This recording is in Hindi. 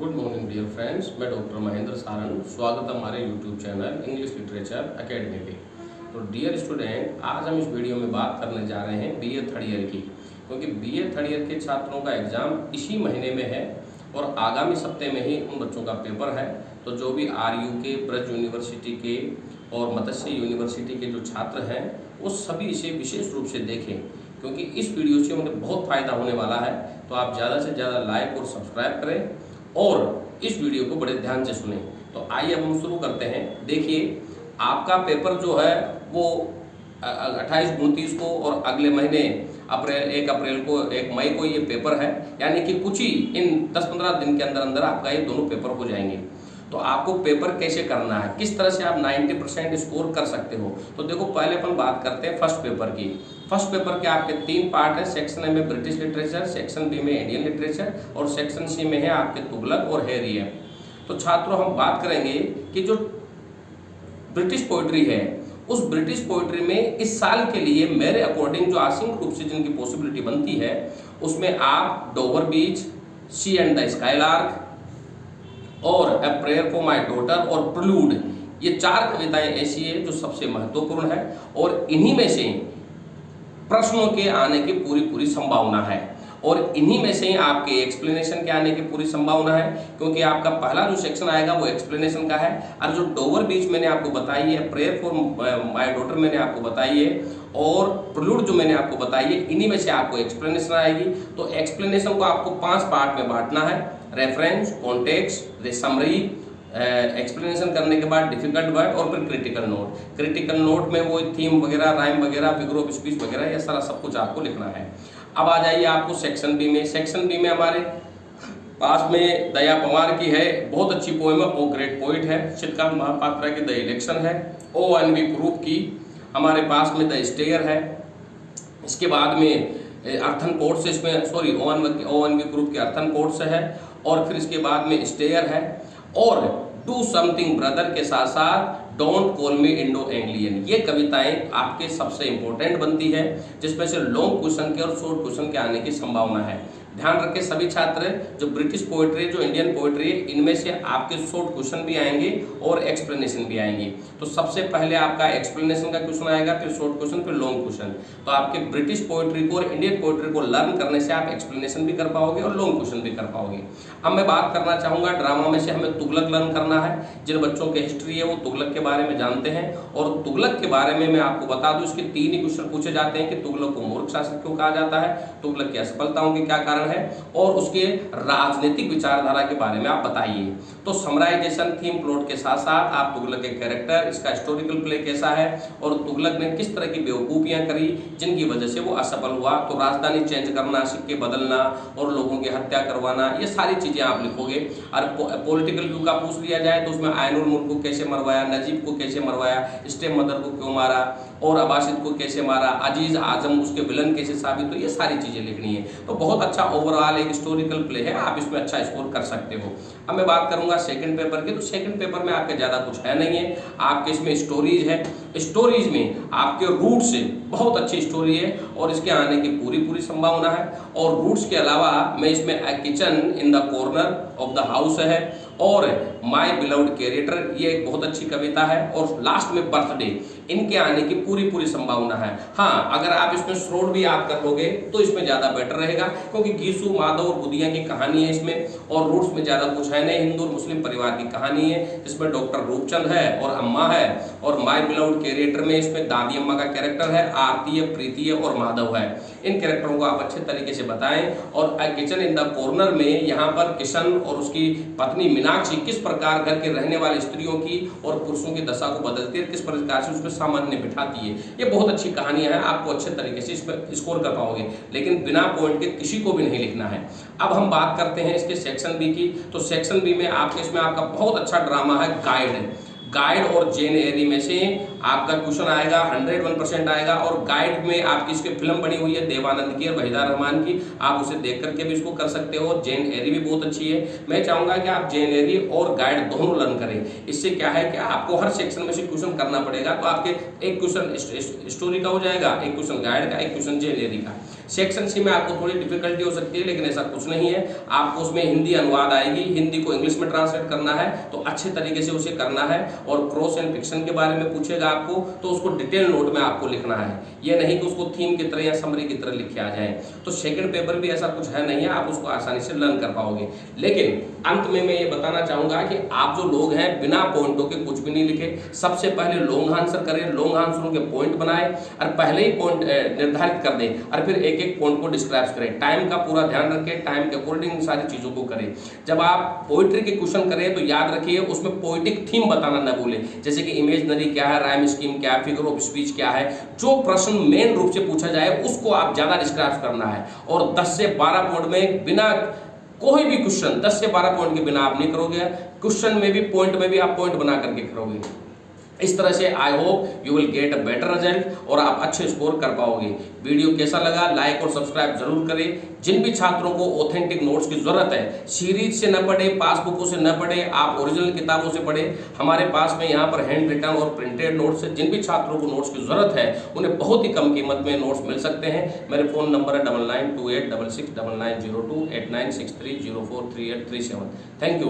गुड मॉर्निंग डियर फ्रेंड्स, मैं डॉक्टर महेंद्र सारन। स्वागत है हमारे YouTube channel English literature academy पे। तो डियर स्टूडेंट, आज हम इस वीडियो में बात करने जा रहे हैं बीए थर्ड ईयर की, क्योंकि बीए थर्ड ईयर के छात्रों का एग्ज़ाम इसी महीने में है और आगामी सप्ताह में ही उन बच्चों का पेपर है। तो जो भी आरयू के, ब्रज यूनिवर्सिटी के और मत्स्य यूनिवर्सिटी के जो छात्र हैं वो सभी इसे विशेष रूप से देखें, क्योंकि इस वीडियो से उन्हें बहुत फ़ायदा होने वाला है। तो आप ज़्यादा से ज़्यादा लाइक और सब्सक्राइब करें और इस वीडियो को बड़े ध्यान से सुनें। तो आइए अब हम शुरू करते हैं। देखिए, आपका पेपर जो है वो 28-29 को और अगले महीने 1 अप्रैल को, 1 मई को ये पेपर है, यानी कि कुछ ही इन 10-15 दिन के अंदर अंदर आपका ये दोनों पेपर हो जाएंगे। तो आपको पेपर कैसे करना है, किस तरह से आप 90% स्कोर कर सकते हो। तो देखो, पहले अपन बात करते हैं फर्स्ट पेपर की। फर्स्ट पेपर के आपके 3 पार्ट है। सेक्शन ए में ब्रिटिश लिटरेचर, सेक्शन बी में इंडियन लिटरेचर और सेक्शन सी में है आपके तुगलक और हैरियम। तो छात्रों, हम बात करेंगे कि जो ब्रिटिश पोइट्री है, उस ब्रिटिश पोइट्री में इस साल के लिए मेरे अकॉर्डिंग जो आंशिक रूप से जिनकी पॉसिबिलिटी बनती है, उसमें आप Dover Beach, sea and the skylark और a prayer for my daughter और प्लूड, ये 4 कविताएं ऐसी है जो सबसे महत्वपूर्ण है और इन्हीं में से प्रश्नों के आने की पूरी संभावना है और इन्हीं में से ही आपके एक्सप्लेनेशन के आने की पूरी संभावना है, क्योंकि आपका पहला जो सेक्शन आएगा वो एक्सप्लेनेशन का है। और जो डोवर बीच मैंने आपको बताई है, प्रेयर फॉर माय डॉटर मैंने आपको बताई है और प्लूड जो मैंने आपको बताई है, इन्हीं में से आपको एक्सप्लेनेशन आएगी। तो एक्सप्लेनेशन को आपको 5 पार्ट में बांटना है। रेफरेंस, कॉन्टेक्स्ट, समरी, एक्सप्लेनेशन करने के बाद डिफिकल्ट वर्ड और फिर क्रिटिकल नोट। क्रिटिकल नोट में वो थीम वगैरह, राइम वगैरह, फिगर ऑफ स्पीच वगैरह, ये सारा सब कुछ आपको लिखना है। अब आ जाइए आपको सेक्शन बी में। सेक्शन बी में हमारे पास में दया पवार की है, बहुत अच्छी पोएम है, वो ग्रेट पोइट है। चित्रकांत महापात्रा की द इलेक्शन है। ONV ग्रुप की हमारे पास में द स्टेयर है। इसके बाद में अर्थन कोर्स, इसमें सॉरी ONV ग्रुप के अर्थन कोर्स है और फिर इसके बाद में स्टेयर है और डू समथिंग ब्रदर के साथ साथ don't call me Indo Anglian. ये कविताएं आपके सबसे इंपॉर्टेंट बनती है, जिसमें से लॉन्ग क्वेश्चन के और शॉर्ट क्वेश्चन के आने की संभावना है। ध्यान रखें सभी छात्र, जो ब्रिटिश पोइट्री, जो इंडियन पोइट्री है, इनमें से आपके शॉर्ट क्वेश्चन भी आएंगे और एक्सप्लेनेशन भी आएंगे। तो सबसे पहले आपका एक्सप्लेनेशन का क्वेश्चन आएगा, फिर शॉर्ट क्वेश्चन, फिर लॉन्ग क्वेश्चन। तो आपके ब्रिटिश पोइट्री को और इंडियन पोइट्री को लर्न करने से आप एक्सप्लेनेशन भी कर पाओगे और लॉन्ग क्वेश्चन भी कर पाओगे। अब मैं बात करना चाहूँगा ड्रामा में से हमें तुगलक लर्न करना है। जिन बच्चों की हिस्ट्री है वो तुगलक के बारे में जानते हैं और तुगलक के बारे में मैं आपको बता दूं, इसके 3 ही क्वेश्चन पूछे जाते हैं कि तुगलक को मूर्ख शासक क्यों कहा जाता है, तुगलक की असफलताओं के क्या कारण है और उसके राजनीतिक विचारधारा के बारे में आप बताइए। तो समराइजेशन, थीम, प्लॉट के साथ साथ आप तुगलक के कैरेक्टर, इसका हिस्टोरिकल प्ले कैसा है और तुगलक ने किस तरह की बेवकूफियां करी जिनकी वजह से वो असफल हुआ। तो राजधानी चेंज करना, सिक्के बदलना और लोगों की हत्या करवाना, ये सारी चीजें आप लिखोगे। और पॉलिटिकल व्यू का पूछ लिया जाए तो उसमें आइनुल मुल्क को कैसे मरवाया, नजीब को कैसे मरवाया, स्टेप मदर को क्यों मारा और अबासिद को कैसे मारा, अजीज आजम उसके विलन कैसे साबित, तो ये सारी चीजें लिखनी है। तो बहुत अच्छा ओवरऑल एक हिस्टोरिकल प्ले है, आप इसमें अच्छा स्कोर कर सकते हो। अब मैं बात करूंगा सेकंड पेपर की। तो सेकंड पेपर में आपके ज़्यादा कुछ है नहीं है, आपके इसमें स्टोरीज है। स्टोरीज में आपके रूट्स से बहुत अच्छी स्टोरी है और इसके आने की पूरी संभावना है। और रूट्स के अलावा मैं इसमें a kitchen in the corner of the house है और माई बिलव्ड कैरेक्टर, ये एक बहुत अच्छी कविता है और लास्ट में बर्थडे, इनके आने की पूरी संभावना है। हाँ, अगर आप इसमें श्रोड भी याद कर लोगे तो इसमें ज़्यादा बेटर रहेगा, क्योंकि गीसू, माधव और बुधिया की कहानी है इसमें और रूट्स में ज़्यादा कुछ है नहीं। हिंदू और मुस्लिम परिवार की कहानी है जिसमें डॉक्टर रूपचंद है और अम्मा है और माई बिलव्ड कैरेक्टर में इसमें दादी अम्मा का कैरेक्टर है, आरती है, प्रीति है और माधव है। इन कैरेक्टरों को आप अच्छे तरीके से बताएं। और किचन इन द कॉर्नर में यहाँ पर किशन और उसकी पत्नी मीनाक्षी किस प्रकार घर के रहने वाली स्त्रियों की और पुरुषों की दशा को बदलती है, किस प्रकार से उसमें सामान्य बिठाती है। ये बहुत अच्छी कहानियां हैं, आपको अच्छे तरीके से इसमें स्कोर कर पाओगे, लेकिन बिना पॉइंट के किसी को भी नहीं लिखना है। अब हम बात करते हैं इसके सेक्शन बी की। तो सेक्शन बी में आपके इसमें आपका बहुत अच्छा ड्रामा है गाइड और जेन एरी में से आपका क्वेश्चन आएगा, 101% आएगा। और गाइड में आपकी इसकी फिल्म बनी हुई है देवानंद की और वहीदा रहमान की, आप उसे देख करके भी इसको कर सकते हो। जेन एरी भी बहुत अच्छी है। मैं चाहूंगा कि आप जेन एरी और गाइड दोनों लर्न करें। इससे क्या है कि आपको हर सेक्शन में से क्वेश्चन करना पड़ेगा, तो आपके एक क्वेश्चन स्टोरी का हो जाएगा, एक क्वेश्चन गाइड का, एक क्वेश्चन जेन एरी का। सेक्शन सी में आपको थोड़ी डिफिकल्टी हो सकती है, लेकिन ऐसा कुछ नहीं है। आपको उसमें हिंदी अनुवाद आएगी, हिंदी को इंग्लिश में ट्रांसलेट करना है तो अच्छे तरीके से उसे करना है। और क्रॉस एंड फिक्शन के बारे में पूछेगा आपको तो उसको डिटेल नोट में आपको लिखना है, ये नहीं कि उसको थीम की तरह या समरी की तरह लिख के आ जाए। तो सेकंड पेपर भी ऐसा कुछ है नहीं है, आप उसको आसानी से लर्न कर पाओगे। लेकिन अंत में मैं ये बताना चाहूंगा कि आप जो लोग हैं बिना पॉइंटों के कुछ भी नहीं लिखे, सबसे पहले लॉन्ग आंसर करें, लॉन्ग आंसरों के पॉइंट बनाए और पहले ही पॉइंट निर्धारित कर दें और फिर एक एक पॉइंट को डिस्क्राइब करें। टाइम का पूरा ध्यान रखें, टाइम के अकॉर्डिंग सारी चीजों को करें। जब आप पोइट्री के क्वेश्चन करें तो याद रखिए उसमें पोइटिक थीम बताना न भूलें, जैसे कि इमेजनरी क्या है, राइम स्कीम क्या है, फिगर ऑफ स्पीच क्या है। जो प्रश्न मेन रूप से पूछा जाए उसको आप ज्यादा डिस्क्राइब करना है। और 10 से 12 पॉइंट में बिना कोई भी क्वेश्चन 10 से 12 पॉइंट के बिना आप नहीं करोगे, क्वेश्चन में भी पॉइंट में भी आप पॉइंट बना करके करोगे। इस तरह से I hope you will get a better result और आप अच्छे स्कोर कर पाओगे। वीडियो कैसा लगा लाइक और सब्सक्राइब जरूर करें। जिन भी छात्रों को ऑथेंटिक नोट्स की जरूरत है, सीरीज से न पढ़े, पासबुकों से न पढ़े, आप ओरिजिनल किताबों से पढ़े। हमारे पास में यहाँ पर हैंड रिटन और प्रिंटेड नोट्स है। जिन भी छात्रों को नोट्स की जरूरत है उन्हें बहुत ही कम कीमत में नोट्स मिल सकते हैं। मेरे फोन नंबर है 9928669902 8963043837। Thank you.